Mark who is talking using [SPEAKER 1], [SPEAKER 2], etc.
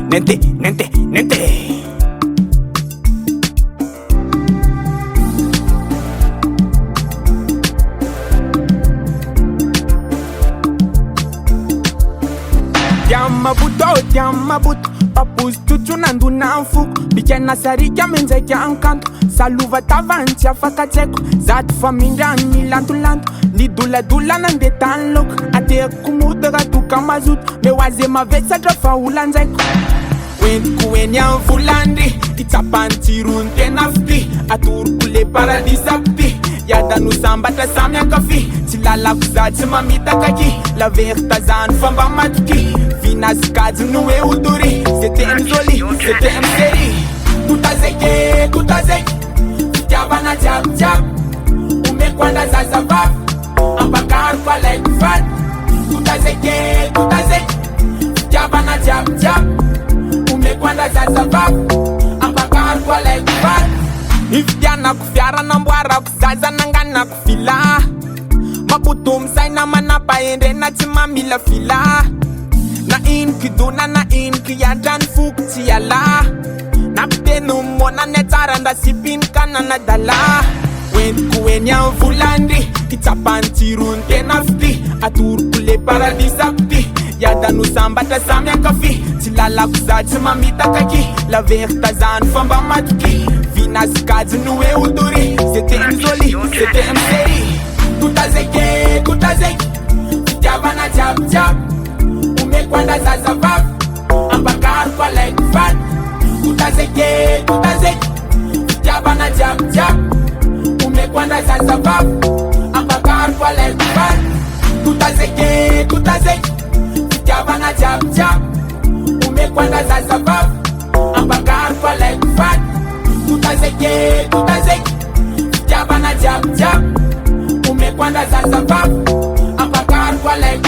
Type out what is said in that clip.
[SPEAKER 1] Nente, nente, nente. Tiama buto papus tutu nandu nanfuku bikena sarika menzeke ankanto saluva tavanti afakatseko zato famindra milantolanto lidoladolana nandetan loko ateko modaka toka mazoto meoaze mavetsatra fa olanjaiko oentiko eny am volandry itsapany tena fity atoroko le paradisa pity yadano sambatra samy akafi tsy lalako za tsy mamitaky laverta zany famba matoky vinazikajy Nouveaute c'était joli c'était série tout azeke fitiavana jiaby omeko anda zazavavy ampakaro kwa like fat tout azeke fitiavana jiaby omeko anda zazavavy ampakaro kwa like fat ividianako fiara namboarako zaza nanganako fila mabotomy saina manapahendrena tsy mamila fila na iniky dona na iniky yadrany foko tsy ala napiteno monany tsara ndasipiniky nanadala oentiko eny am volandry itsapany tsirony tena fity atoroko le paradisa pity yadano sambatra samy akafi tsy lalako za tsy mamitaky laverta zany famba matoky vinazikajy Nouveaute c'était joli c'était série tout azeke fitiavana jiaby omeko anda zazavavy ampakaro kwa like fat tout azeke fitiavana jiaby omeko anda zazavavy ampakaro kwa like fat tout azeke fitiavana jiaby omeko anda zazavavy ampakaro kwa like fat tout azeke fitiavana jiaby omeko anda zazavavy ampakaro kwa like